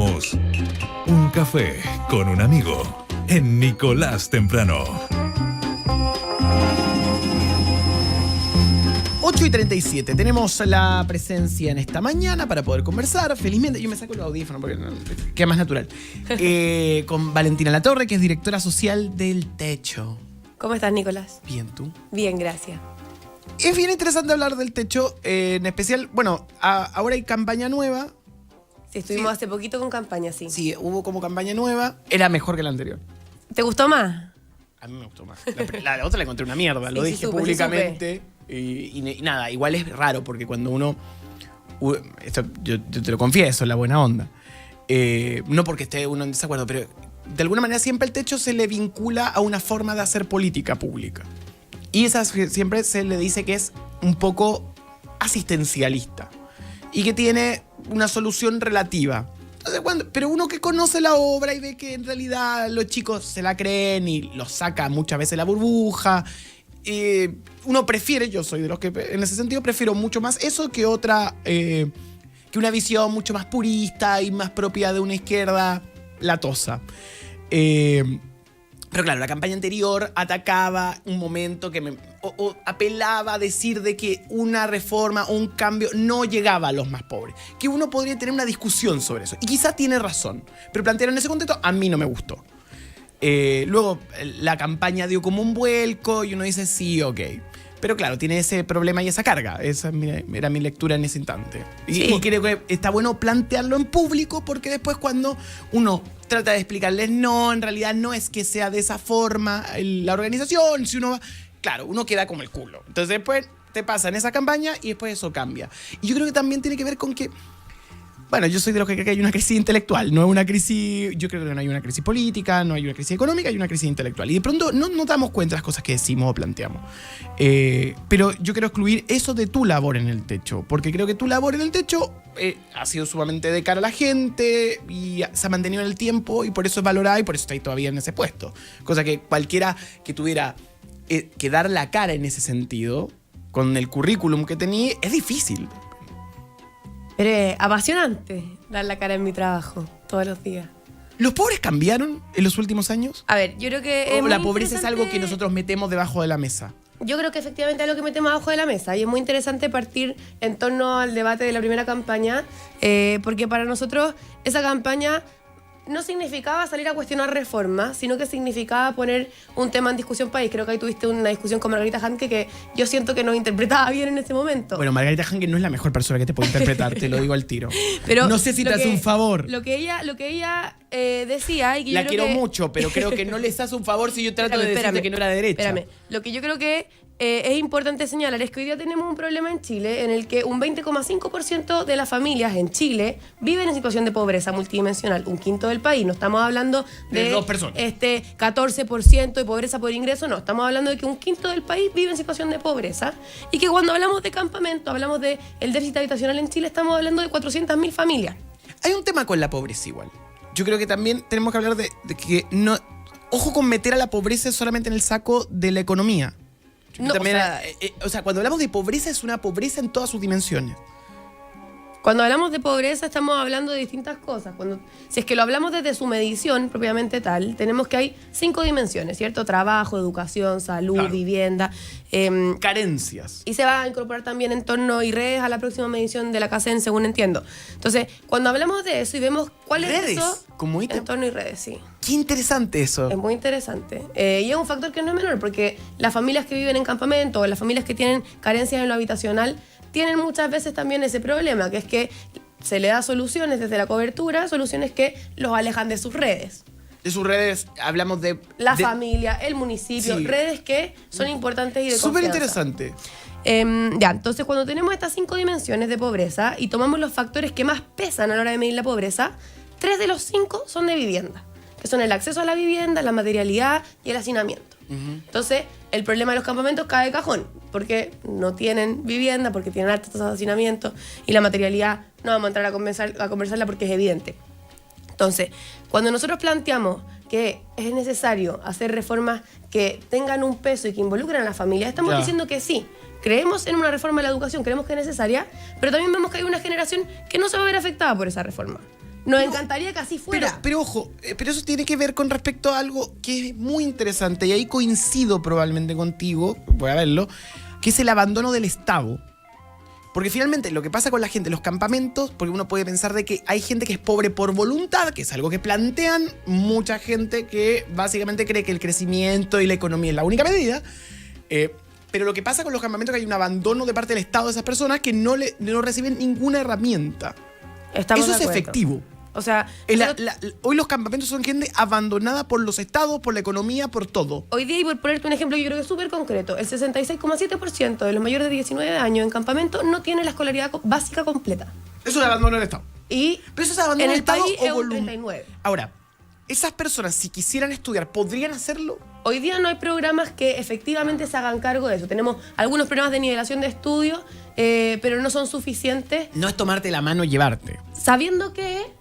tomamos un café con un amigo en Nicolás Temprano. 8:37, tenemos la presencia en esta mañana para poder conversar. Felizmente, yo me saco los audífonos porque queda más natural. Con Valentina Latorre, que es directora social del Techo. ¿Cómo estás, Nicolás? Bien, ¿tú? Bien, gracias. Es bien interesante hablar del Techo, en especial, bueno, ahora hay campaña nueva. Sí, estuvimos hace poquito con campaña, sí. Sí, hubo como campaña nueva. Era mejor que la anterior. ¿Te gustó más? A mí me gustó más. La otra la encontré una mierda, lo Sí, dije supe, públicamente. Y nada, igual es raro porque cuando uno... Esto yo te lo confieso, la buena onda. No porque esté uno en desacuerdo, pero de alguna manera siempre el Techo se le vincula a una forma de hacer política pública. Y esa siempre se le dice que es un poco asistencialista y que tiene una solución relativa. Entonces, pero uno que conoce la obra y ve que en realidad los chicos se la creen y los saca muchas veces la burbuja, uno prefiere, yo soy de los que en ese sentido prefiero mucho más eso que otra, que una visión mucho más purista y más propia de una izquierda latosa. Pero claro, la campaña anterior atacaba un momento que o apelaba a decir de que una reforma o un cambio no llegaba a los más pobres. Que uno podría tener una discusión sobre eso. Y quizás tiene razón. Pero plantearlo en ese contexto a mí no me gustó. Luego la campaña dio como un vuelco y uno dice sí, ok. Pero claro, tiene ese problema y esa carga. Esa era mi lectura en ese instante. Sí. Y creo que está bueno plantearlo en público porque después cuando uno trata de explicarles no, en realidad no es que sea de esa forma la organización. Si uno va, claro, uno queda como el culo. Entonces después te pasa en esa campaña y después eso cambia. Y yo creo que también tiene que ver con que... Bueno, yo soy de los que cree que hay una crisis intelectual, no es una crisis... Yo creo que no hay una crisis política, no hay una crisis económica, hay una crisis intelectual. Y de pronto no nos damos cuenta de las cosas que decimos o planteamos. Pero yo quiero excluir eso de tu labor en el Techo, porque creo que tu labor en el Techo ha sido sumamente de cara a la gente y se ha mantenido en el tiempo y por eso es valorada y por eso está ahí todavía en ese puesto. Cosa que cualquiera que tuviera que dar la cara en ese sentido, con el currículum que tenía, es difícil. Pero es apasionante dar la cara en mi trabajo todos los días. ¿Los pobres cambiaron en los últimos años? A ver, yo creo que... ¿O la pobreza es algo que nosotros metemos debajo de la mesa? Yo creo que efectivamente es lo que metemos abajo de la mesa y es muy interesante partir en torno al debate de la primera campaña porque para nosotros esa campaña no significaba salir a cuestionar reformas, sino que significaba poner un tema en discusión país. Creo que ahí tuviste una discusión con Margarita Hanke que yo siento que nos interpretaba bien en ese momento. Bueno, Margarita Hanke no es la mejor persona que te puede interpretar, te lo digo al tiro. Pero no sé si te hace un favor. Lo que ella decía y que la yo quiero creo que... mucho, pero creo que no les hace un favor si yo trato de decirte que no era de derecha. Espérame. Lo que yo creo que es importante señalar es que hoy día tenemos un problema en Chile en el que un 20,5% de las familias en Chile viven en situación de pobreza multidimensional, un quinto del país. No estamos hablando de 2 personas. 14% de pobreza por ingreso, no. Estamos hablando de que un quinto del país vive en situación de pobreza y que cuando hablamos de campamento, hablamos del déficit habitacional en Chile, estamos hablando de 400.000 familias. Hay un tema con la pobreza igual. Yo creo que también tenemos que hablar de que no... Ojo con meter a la pobreza solamente en el saco de la economía. No, también, o sea, cuando hablamos de pobreza es una pobreza en todas sus dimensiones. Cuando hablamos de pobreza estamos hablando de distintas cosas. Si es que lo hablamos desde su medición propiamente tal, tenemos que hay 5 dimensiones, ¿cierto? Trabajo, educación, salud, claro. Vivienda. Carencias. Y se va a incorporar también entorno y redes a la próxima medición de la CACEN, según entiendo. Entonces, cuando hablamos de eso y vemos cuál ¿Redes? es eso... Como entorno y redes, sí. Qué interesante eso. Es muy interesante. Y es un factor que no es menor, porque las familias que viven en campamento o las familias que tienen carencias en lo habitacional tienen muchas veces también ese problema, que es que se le da soluciones desde la cobertura, soluciones que los alejan de sus redes. De sus redes hablamos de... La familia, el municipio, sí. Redes que son importantes y de Súper confianza. interesante. Entonces cuando tenemos estas 5 dimensiones de pobreza y tomamos los factores que más pesan a la hora de medir la pobreza, 3 de los 5 son de vivienda, que son el acceso a la vivienda, la materialidad y el hacinamiento. Entonces, el problema de los campamentos cae de cajón, porque no tienen vivienda, porque tienen altas tasas de hacinamiento y la materialidad no vamos a entrar a conversarla porque es evidente. Entonces, cuando nosotros planteamos que es necesario hacer reformas que tengan un peso y que involucren a la familia, estamos diciendo que sí, creemos en una reforma de la educación, creemos que es necesaria, pero también vemos que hay una generación que no se va a ver afectada por esa reforma. Nos encantaría que así fuera. Pero ojo, pero eso tiene que ver con respecto a algo que es muy interesante, y ahí coincido probablemente contigo, voy a verlo, que es el abandono del Estado. Porque finalmente lo que pasa con la gente en los campamentos, porque uno puede pensar de que hay gente que es pobre por voluntad, que es algo que plantean mucha gente que básicamente cree que el crecimiento y la economía es la única medida. Pero lo que pasa con los campamentos es que hay un abandono de parte del Estado de esas personas que no reciben ninguna herramienta. Estamos Eso de es acuerdo. efectivo. O sea, Hoy los campamentos son gente abandonada por los estados, por la economía, por todo. hoy día, y por ponerte un ejemplo, yo creo que es súper concreto, el 66,7% de los mayores de 19 años en campamento no tiene la escolaridad básica completa. Eso es abandono del Estado. Y Pero eso es abandono en del el Estado país o es un volum- 39%. Ahora, esas personas, si quisieran estudiar, ¿podrían hacerlo? Hoy día no hay programas que efectivamente se hagan cargo de eso. Tenemos algunos programas de nivelación de estudio, pero no son suficientes, No es tomarte la mano y llevarte. sabiendo que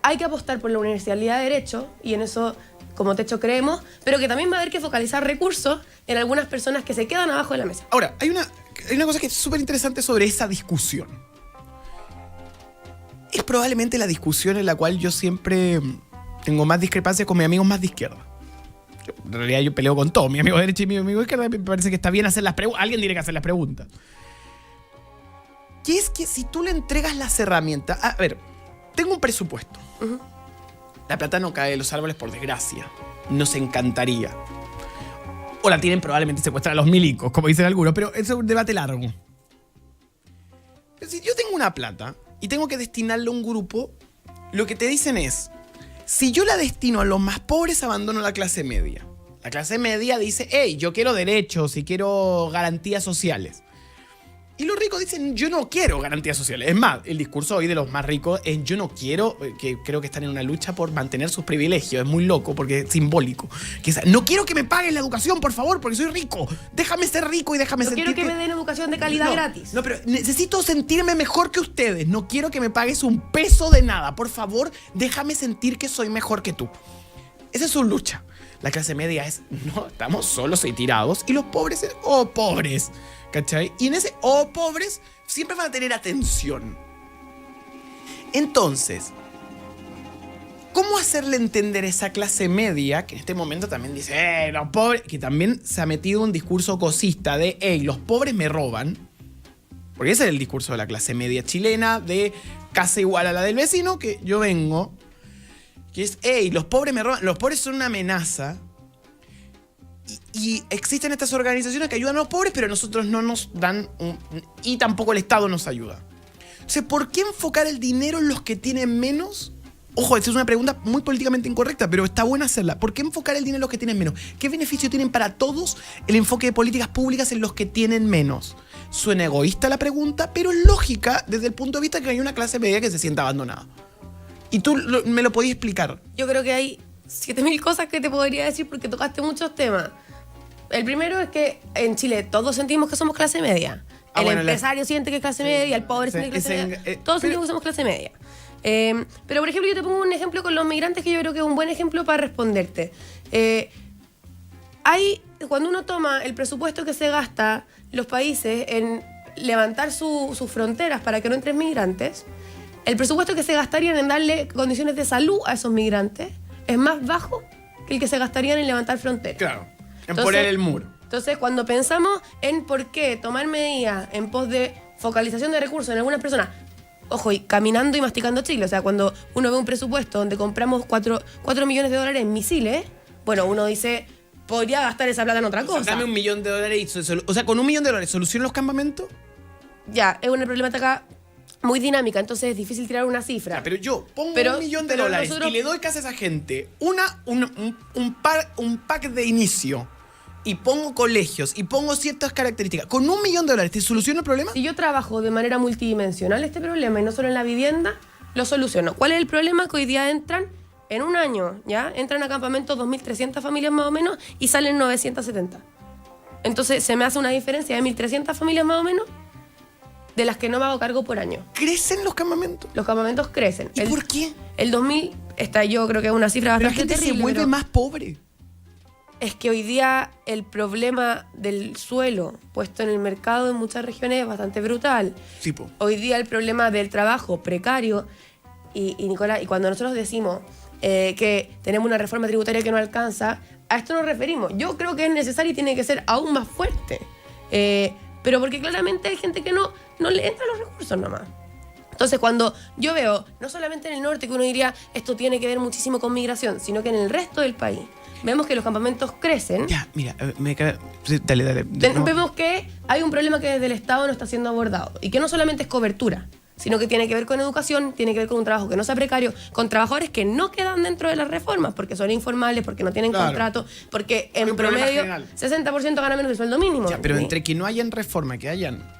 hay que apostar por la Universidad de Derecho, y en eso como Techo creemos, pero que también va a haber que focalizar recursos en algunas personas que se quedan abajo de la mesa. Ahora, hay una cosa que es súper interesante sobre esa discusión. Es probablemente la discusión en la cual yo siempre tengo más discrepancias con mis amigos más de izquierda. En realidad yo peleo con todos, mi amigo de derecha y mi amigo de izquierda. Me parece que está bien hacer las preguntas. Alguien tiene que hacer las preguntas. Que es que si tú le entregas las herramientas... A ver, tengo un presupuesto. La plata no cae de los árboles, por desgracia. Nos encantaría. O la tienen probablemente secuestrada a los milicos, como dicen algunos, pero eso es un debate largo. Pero si yo tengo una plata y tengo que destinarla a un grupo, lo que te dicen es, si yo la destino a los más pobres, abandono la clase media. La clase media dice, hey, yo quiero derechos y quiero garantías sociales. Y los ricos dicen, yo no quiero garantías sociales. Es más, el discurso hoy de los más ricos es, yo no quiero, que creo que están en una lucha por mantener sus privilegios. Es muy loco porque es simbólico. Que es, no quiero que me paguen la educación, por favor, porque soy rico. Déjame ser rico y déjame No sentir quiero que me den educación de calidad gratis. No, pero necesito sentirme mejor que ustedes. No quiero que me pagues un peso de nada. Por favor, déjame sentir que soy mejor que tú. Esa es su lucha. La clase media es, no, estamos solos y tirados. Y los pobres es, oh, pobres. ¿Cachai? Y en ese, oh, pobres, siempre van a tener atención. Entonces, ¿cómo hacerle entender a esa clase media, que en este momento también dice, los pobres, que también se ha metido un discurso cosista de, hey, los pobres me roban? Porque ese es el discurso de la clase media chilena, de casa igual a la del vecino, que yo vengo, que es, hey, los pobres me roban, los pobres son una amenaza. Y existen estas organizaciones que ayudan a los pobres, pero nosotros no nos dan y tampoco el Estado nos ayuda. Entonces, ¿por qué enfocar el dinero en los que tienen menos? Ojo, esta es una pregunta muy políticamente incorrecta, pero está buena hacerla. ¿Por qué enfocar el dinero en los que tienen menos? ¿Qué beneficio tienen para todos el enfoque de políticas públicas en los que tienen menos? Suena egoísta la pregunta, pero es lógica desde el punto de vista que hay una clase media que se sienta abandonada. Y tú me lo podías explicar. Yo creo que hay 7.000 cosas que te podría decir porque tocaste muchos temas. El primero es que en Chile todos sentimos que somos clase media. El bueno, empresario siente que es clase media, el pobre siente que es clase media. Todos sentimos que somos clase media. Pero, por ejemplo, yo te pongo un ejemplo con los migrantes que yo creo que es un buen ejemplo para responderte. Cuando uno toma el presupuesto que se gasta los países en levantar sus fronteras para que no entren migrantes, el presupuesto que se gastarían en darle condiciones de salud a esos migrantes es más bajo que el que se gastarían en levantar fronteras. Claro, en poner el muro. Entonces, cuando pensamos en por qué tomar medidas en pos de focalización de recursos en algunas personas, ojo, y caminando y masticando Chile, o sea, cuando uno ve un presupuesto donde compramos 4 millones de dólares en misiles, bueno, uno dice, podría gastar esa plata en otra cosa. Dame $1 millón y o sea, con $1 millón ¿soluciona los campamentos? Ya, es una problemática muy dinámica, entonces es difícil tirar una cifra. Ya, pero yo pongo $1 millón y le doy casi a esa gente un pack de inicio y pongo colegios y pongo ciertas características. ¿Con $1 millón te soluciona el problema? Si yo trabajo de manera multidimensional este problema y no solo en la vivienda, lo soluciono. ¿Cuál es el problema? Que hoy día entran en un año, ¿ya? Entran a campamentos 2.300 familias más o menos y salen 970. Entonces se me hace una diferencia de 1.300 familias más o menos de las que no me hago cargo por año. ¿Crecen los campamentos? Los campamentos crecen. ¿Y por qué? El 2000, yo creo que es una cifra Pero bastante la gente terrible, se vuelve pero más pobre. es que hoy día el problema del suelo puesto en el mercado en muchas regiones es bastante brutal. Sí, po. Hoy día el problema del trabajo precario y Nicolás, y cuando nosotros decimos que tenemos una reforma tributaria que no alcanza, a esto nos referimos. Yo creo que es necesario y tiene que ser aún más fuerte. Pero porque claramente hay gente que no le entran los recursos nomás. Entonces, cuando yo veo, no solamente en el norte, que uno diría, esto tiene que ver muchísimo con migración, sino que en el resto del país, vemos que los campamentos crecen. Ya, mira, dale. No. Vemos que hay un problema que desde el Estado no está siendo abordado. Y que no solamente es cobertura, sino que tiene que ver con educación, tiene que ver con un trabajo que no sea precario, con trabajadores que no quedan dentro de las reformas, porque son informales, porque no tienen contrato, porque en promedio 60% gana menos del sueldo mínimo. Ya, pero entre que no hayan reforma, que hayan...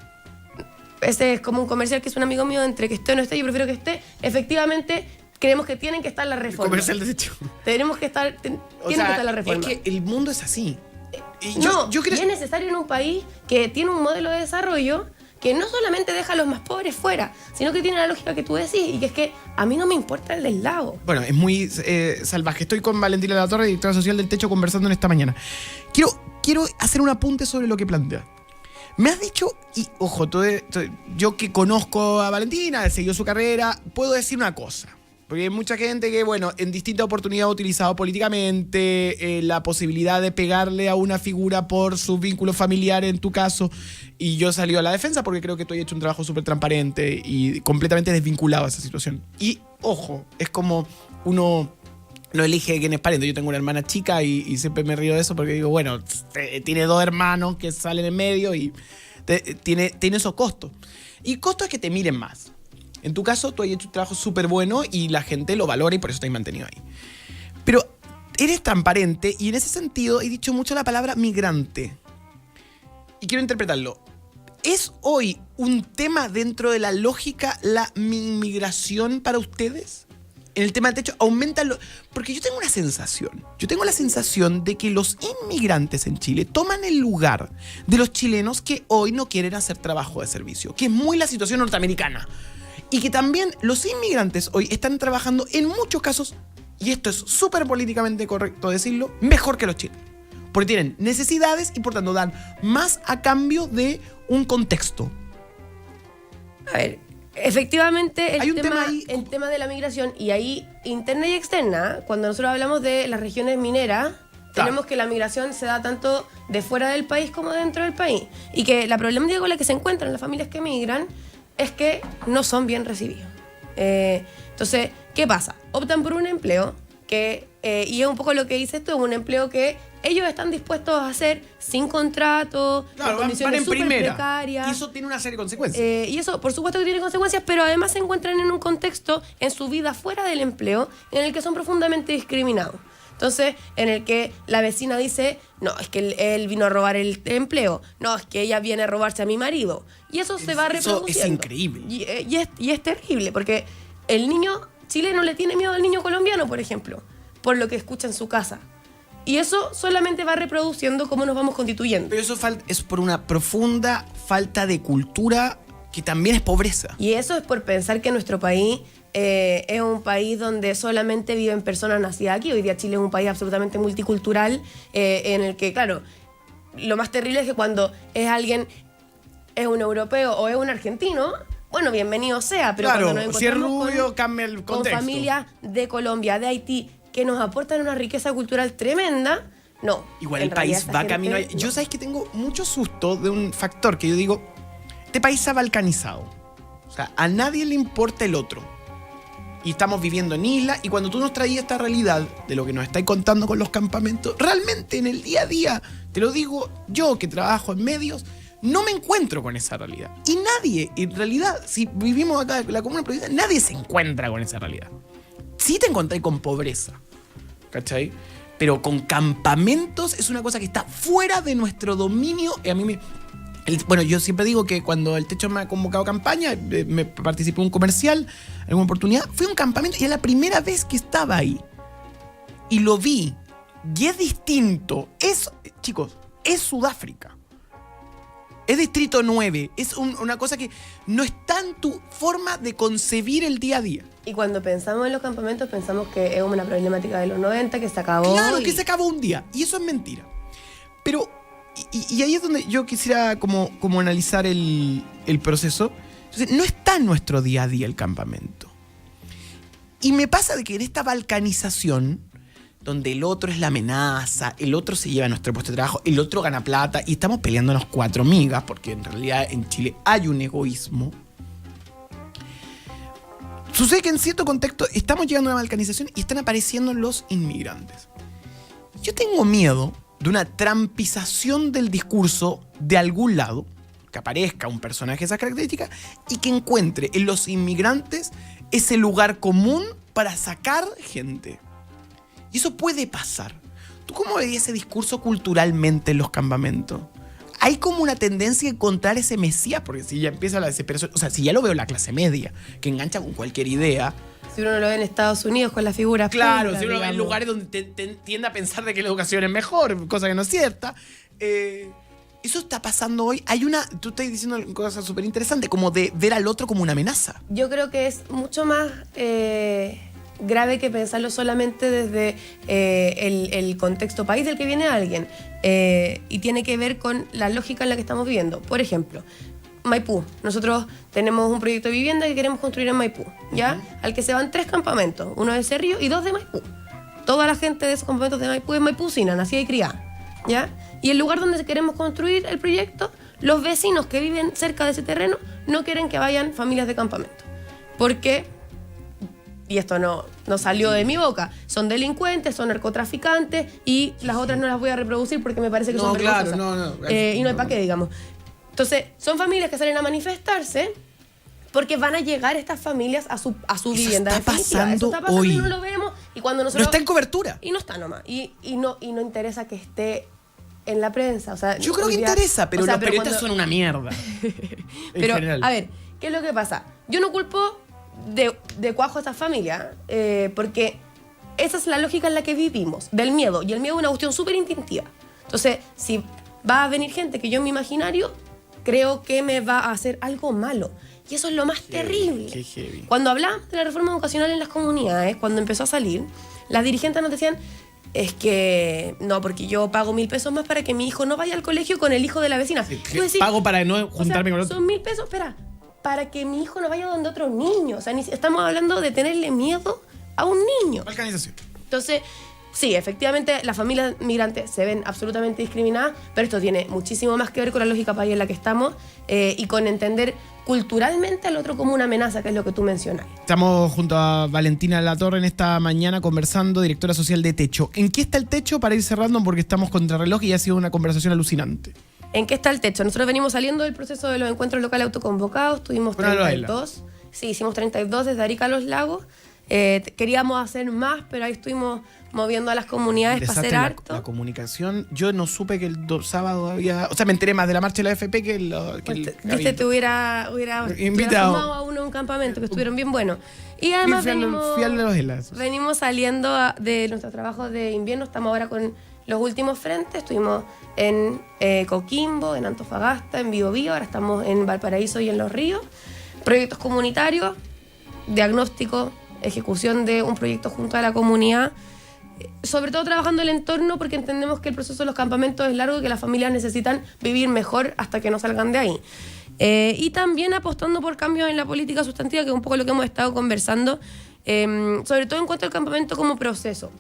Ese es como un comercial que es un amigo mío, entre que esté o no esté, yo prefiero que esté. Efectivamente, creemos que tienen que estar las reformas. Comercial desecho. Tenemos que estar, tienen que estar las reformas. Es que el mundo es así. Yo creo... y es necesario en un país que tiene un modelo de desarrollo que no solamente deja a los más pobres fuera, sino que tiene la lógica que tú decís, y que es que a mí no me importa el del lado. Bueno, es muy salvaje. Estoy con Valentina La Torre, directora social del Techo, conversando en esta mañana. Quiero hacer un apunte sobre lo que plantea. Me has dicho, y ojo, yo que conozco a Valentina, he seguido su carrera, puedo decir una cosa. Porque hay mucha gente que, bueno, en distintas oportunidades ha utilizado políticamente la posibilidad de pegarle a una figura por su vínculo familiar, en tu caso, y yo salí a la defensa porque creo que tú has hecho un trabajo súper transparente y completamente desvinculado a esa situación. Y, ojo, es como uno no elige quién es pariente. Yo tengo una hermana chica y siempre me río de eso porque digo, bueno, tiene 2 hermanos que salen en medio y tiene esos costos. Y el costo es que te miren más. En tu caso, tú has hecho un trabajo súper bueno y la gente lo valora y por eso te has mantenido ahí. Pero eres transparente y en ese sentido he dicho mucho la palabra migrante. Y quiero interpretarlo. ¿Es hoy un tema dentro de la lógica la inmigración para ustedes? En el tema del techo, porque yo tengo una sensación. Yo tengo la sensación de que los inmigrantes en Chile toman el lugar de los chilenos que hoy no quieren hacer trabajo de servicio, que es muy la situación norteamericana. Y que también los inmigrantes hoy están trabajando en muchos casos, y esto es súper políticamente correcto decirlo, mejor que los chilenos. Porque tienen necesidades y por tanto dan más a cambio de un contexto. A ver, efectivamente hay un tema ahí, el tema de la migración, y ahí interna y externa, cuando nosotros hablamos de las regiones mineras, tenemos que la migración se da tanto de fuera del país como dentro del país. Y que la problemática con la que se encuentran las familias que migran es que no son bien recibidos. Entonces, ¿qué pasa? Optan por un empleo que, y es un poco lo que dices tú, es un empleo que ellos están dispuestos a hacer sin contrato, claro, con condiciones súper precarias. Y eso tiene una serie de consecuencias. Y eso, por supuesto que tiene consecuencias, pero además se encuentran en un contexto, en su vida fuera del empleo, en el que son profundamente discriminados. Entonces, en el que la vecina dice, no, es que él vino a robar el empleo, no, es que ella viene a robarse a mi marido. Y eso se va reproduciendo. Eso es increíble. Y es terrible, porque el niño chileno le tiene miedo al niño colombiano, por ejemplo, por lo que escucha en su casa. Y eso solamente va reproduciendo cómo nos vamos constituyendo. Pero eso es por una profunda falta de cultura que también es pobreza. Y eso es por pensar que nuestro país es un país donde solamente viven personas nacidas aquí. Hoy día Chile es un país absolutamente multicultural, en el que, claro, lo más terrible es que cuando es alguien, es un europeo o es un argentino, bueno, bienvenido sea, pero claro, cuando nos si es encontramos rubio, cambia el contexto. Con familias de Colombia, de Haití, que nos aportan una riqueza cultural tremenda, no. Igual el país va camino. No. Yo sabes que tengo mucho susto de un factor que yo digo, este país se ha balcanizado. O sea, a nadie le importa el otro. Y estamos viviendo en islas, y cuando tú nos traías esta realidad de lo que nos estáis contando con los campamentos, realmente en el día a día, te lo digo yo que trabajo en medios, no me encuentro con esa realidad. Y nadie, en realidad, si vivimos acá en la comuna provincial, nadie se encuentra con esa realidad. Sí te encontrás con pobreza, ¿cachai? Pero con campamentos es una cosa que está fuera de nuestro dominio. Y a mí bueno, yo siempre digo que cuando el Techo me ha convocado campaña, me participé en un comercial, en una oportunidad, fui a un campamento y es la primera vez que estaba ahí. Y lo vi. Y es distinto. Chicos, es Sudáfrica. Es Distrito 9. Es una cosa que no está en tu forma de concebir el día a día. Y cuando pensamos en los campamentos, pensamos que es una problemática de los 90, que se acabó. Claro, que se acabó un día. Y eso es mentira. Pero, y ahí es donde yo quisiera como analizar el proceso. Entonces, no está en nuestro día a día el campamento. Y me pasa de que en esta balcanización, donde el otro es la amenaza, el otro se lleva nuestro puesto de trabajo, el otro gana plata, y estamos peleándonos 4 migas, porque en realidad en Chile hay un egoísmo. Sucede que en cierto contexto estamos llegando a una balcanización y están apareciendo los inmigrantes. Yo tengo miedo de una trampización del discurso de algún lado, que aparezca un personaje de esas características y que encuentre en los inmigrantes ese lugar común para sacar gente. Y eso puede pasar. ¿Tú cómo veías ese discurso culturalmente en los campamentos? Hay como una tendencia a encontrar ese mesías, porque si ya empieza la desesperación, o sea, si ya lo veo en la clase media, que engancha con cualquier idea. Si uno lo ve en Estados Unidos con las figuras Claro, públicas, si uno lo ve en lugares donde tiende a pensar de que la educación es mejor, cosa que no es cierta. Eso está pasando hoy. Tú estás diciendo una cosa súper interesante, como de ver al otro como una amenaza. Yo creo que es mucho más grave que pensarlo solamente desde el contexto país del que viene alguien. Y tiene que ver con la lógica en la que estamos viviendo. Por ejemplo, Maipú. Nosotros tenemos un proyecto de vivienda que queremos construir en Maipú, ¿ya? Al que se van 3 campamentos, 1 de Cerrillo y 2 de Maipú. Toda la gente de esos campamentos de Maipú es maipucina, nacida y criada, ¿ya? Y el lugar donde queremos construir el proyecto, los vecinos que viven cerca de ese terreno no quieren que vayan familias de campamento. Porque, y esto no salió de mi boca, son delincuentes, son narcotraficantes y las otras no las voy a reproducir porque me parece que son vergonzosas. Y no hay para qué, digamos. Entonces, son familias que salen a manifestarse porque van a llegar estas familias a su vivienda definitiva. Eso está pasando hoy. Y no lo vemos. Y cuando nosotros, no está en cobertura. Y no está nomás. Y no interesa que esté en la prensa. O sea, yo creo que interesa, pero los periodistas son una mierda. Pero, a ver, ¿qué es lo que pasa? Yo no culpo de cuajo a esta familia, porque esa es la lógica en la que vivimos, del miedo. Y el miedo es una cuestión súper instintiva. Entonces, si va a venir gente que yo en mi imaginario creo que me va a hacer algo malo. Y eso es lo más terrible. Qué heavy. Cuando hablamos de la reforma educacional en las comunidades, cuando empezó a salir, las dirigentes nos decían, es que no, porque yo pago 1.000 pesos más para que mi hijo no vaya al colegio con el hijo de la vecina. Decís, pago para no juntarme con otro. Son 1.000 pesos, espera, para que mi hijo no vaya donde otro niño. O sea, estamos hablando de tenerle miedo a un niño. Balcanización. Entonces, sí, efectivamente, las familias migrantes se ven absolutamente discriminadas, pero esto tiene muchísimo más que ver con la lógica país en la que estamos y con entender culturalmente al otro como una amenaza, que es lo que tú mencionas. Estamos junto a Valentina Latorre en esta mañana conversando, directora social de Techo. ¿En qué está el Techo? Para ir cerrando, porque estamos contra reloj y ha sido una conversación alucinante. ¿En qué está el Techo? Nosotros venimos saliendo del proceso de los encuentros locales autoconvocados, tuvimos 32. Sí, hicimos 32 desde Arica a Los Lagos. Queríamos hacer más, pero ahí estuvimos moviendo a las comunidades para hacer harto. La comunicación, yo no supe que el sábado había... O sea, me enteré más de la marcha de la AFP que Viste, te hubiera sumado a uno a un campamento, que estuvieron bien buenos. Y además venimos saliendo de nuestro trabajo de invierno. Estamos ahora con los últimos frentes. Estuvimos en Coquimbo, en Antofagasta, en Biobío. Ahora estamos en Valparaíso y en Los Ríos. Proyectos comunitarios, diagnóstico, ejecución de un proyecto junto a la comunidad, sobre todo trabajando el entorno, porque entendemos que el proceso de los campamentos es largo y que las familias necesitan vivir mejor hasta que no salgan de ahí. Y también apostando por cambios en la política sustantiva, que es un poco lo que hemos estado conversando, sobre todo en cuanto al campamento como proceso.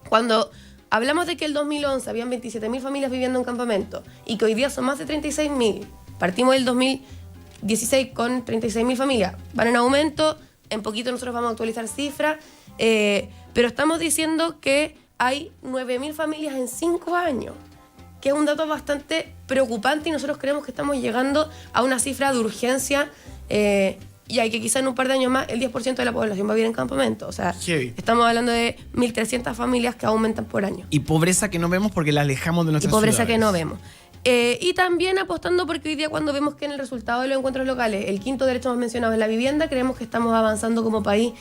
Cuando hablamos de que el 2011 habían 27.000 familias viviendo en campamento y que hoy día son más de 36.000, partimos del 2016 con 36.000 familias, van en aumento. En poquito nosotros vamos a actualizar cifras, pero estamos diciendo que hay 9.000 familias en 5 años, que es un dato bastante preocupante, y nosotros creemos que estamos llegando a una cifra de urgencia y hay que quizá en un par de años más el 10% de la población va a vivir en campamento. O sea, estamos hablando de 1.300 familias que aumentan por año. Y pobreza que no vemos porque la alejamos de nuestras ciudades. Y pobreza ciudades. que no vemos. Y también apostando porque hoy día, cuando vemos que en el resultado de los encuentros locales el quinto derecho más mencionado es la vivienda, creemos que estamos avanzando como país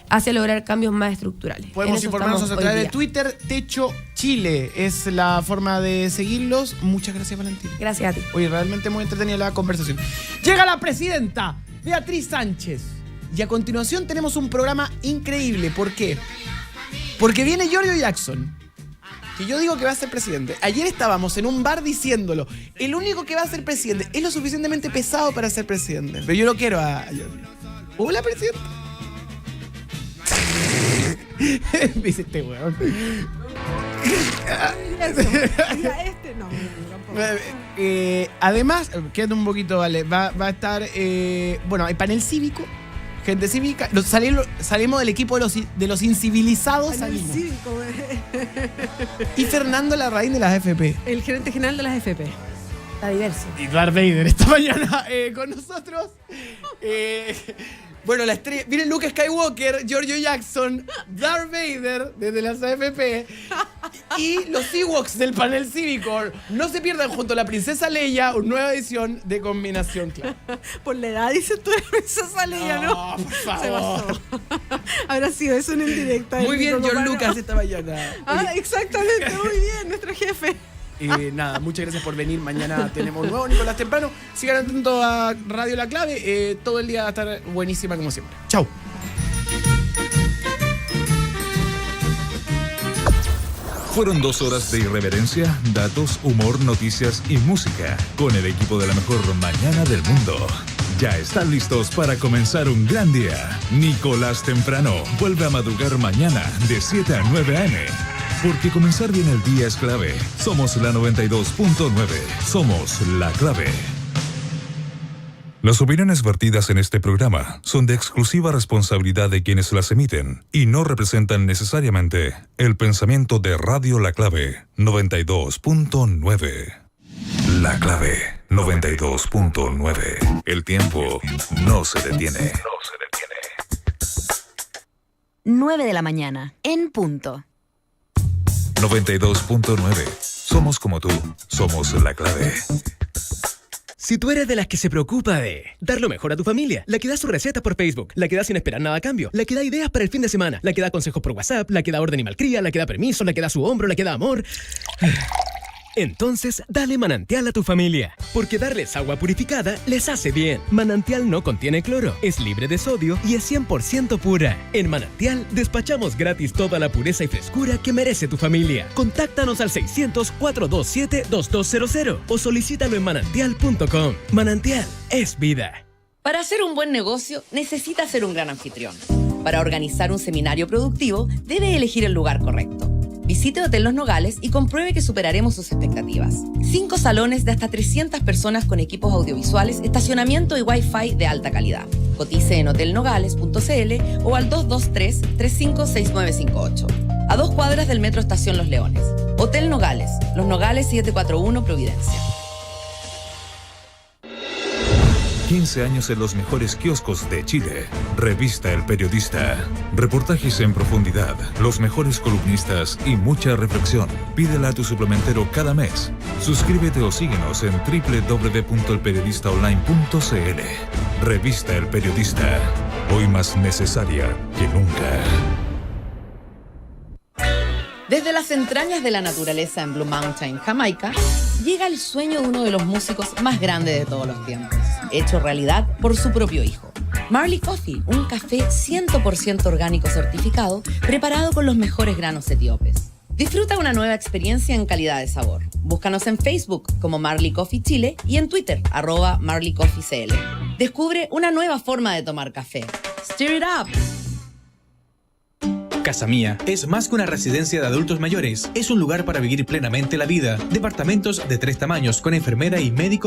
hacia lograr cambios más estructurales. Podemos informarnos a través de Twitter. Techo Chile es la forma de seguirlos. Muchas gracias, Valentina. Gracias a ti. Oye, realmente muy entretenida la conversación. Llega la presidenta Beatriz Sánchez y a continuación tenemos un programa increíble. ¿Por qué? Porque viene Giorgio Jackson, que yo digo que va a ser presidente. Ayer estábamos en un bar diciéndolo. El único que va a ser presidente es lo suficientemente pesado para ser presidente. Pero yo lo quiero a Giorgio. Hola, presidente. Dice este weón. Además, quédate un poquito, vale. Va a estar. Bueno, hay panel cívico. Gente cívica. Salimos del equipo de los incivilizados. Salimos. Cívico, y Fernando Larraín de las AFP. el gerente general de las FP. Está diverso. Y Darth Vader esta mañana con nosotros. Bueno, la estrella. Miren, Luke Skywalker, Giorgio Jackson, Darth Vader desde las AFP y los Ewoks del panel cívico. No se pierdan junto a la princesa Leia una nueva edición de Combinación Clan. Por la edad, dices tú, de princesa Leia, ¿no? Por Se favor. pasó. Habrá sido eso en indirecta. Muy bien, John Lucas esta mañana. Exactamente, muy bien, nuestro jefe. Nada, muchas gracias por venir. Mañana tenemos un nuevo Nicolás Temprano. Sigan atentos a Radio La Clave. Todo el día va a estar buenísima como siempre. Chau. Fueron 2 horas de irreverencia, datos, humor, noticias y música con el equipo de la mejor mañana del mundo. Ya están listos para comenzar un gran día. Nicolás Temprano vuelve a madrugar mañana de 7 a 9 a.m. Porque comenzar bien el día es clave. Somos la 92.9. Somos La Clave. Las opiniones vertidas en este programa son de exclusiva responsabilidad de quienes las emiten y no representan necesariamente el pensamiento de Radio La Clave 92.9. La Clave 92.9. El tiempo no se detiene. 9 de la mañana, en punto. 92.9. Somos como tú. Somos La Clave. Si tú eres de las que se preocupa de dar lo mejor a tu familia, la que da su receta por Facebook, la que da sin esperar nada a cambio, la que da ideas para el fin de semana, la que da consejos por WhatsApp, la que da orden y malcría, la que da permiso, la que da su hombro, la que da amor... Entonces, dale Manantial a tu familia, porque darles agua purificada les hace bien. Manantial no contiene cloro, es libre de sodio y es 100% pura. En Manantial despachamos gratis toda la pureza y frescura que merece tu familia. Contáctanos al 600-427-2200 o solicítalo en manantial.com. Manantial es vida. Para hacer un buen negocio, necesita ser un gran anfitrión. Para organizar un seminario productivo, debe elegir el lugar correcto. Visite Hotel Los Nogales y compruebe que superaremos sus expectativas. 5 salones de hasta 300 personas con equipos audiovisuales, estacionamiento y Wi-Fi de alta calidad. Cotice en hotelnogales.cl o al 223-356958. A 2 cuadras del Metro Estación Los Leones. Hotel Nogales, Los Nogales 741 Providencia. 15 años en los mejores kioscos de Chile. Revista El Periodista. Reportajes en profundidad, los mejores columnistas y mucha reflexión. Pídela a tu suplementero cada mes. Suscríbete o síguenos en www.elperiodistaonline.cl. Revista El Periodista. Hoy más necesaria que nunca. Desde las entrañas de la naturaleza en Blue Mountain, Jamaica, llega el sueño de uno de los músicos más grandes de todos los tiempos, hecho realidad por su propio hijo. Marley Coffee, un café 100% orgánico certificado, preparado con los mejores granos etíopes. Disfruta una nueva experiencia en calidad de sabor. Búscanos en Facebook como Marley Coffee Chile y en Twitter, @MarleyCoffeeCL. Descubre una nueva forma de tomar café. Stir it up. Casa Mía es más que una residencia de adultos mayores, es un lugar para vivir plenamente la vida. Departamentos de 3 tamaños con enfermera y médico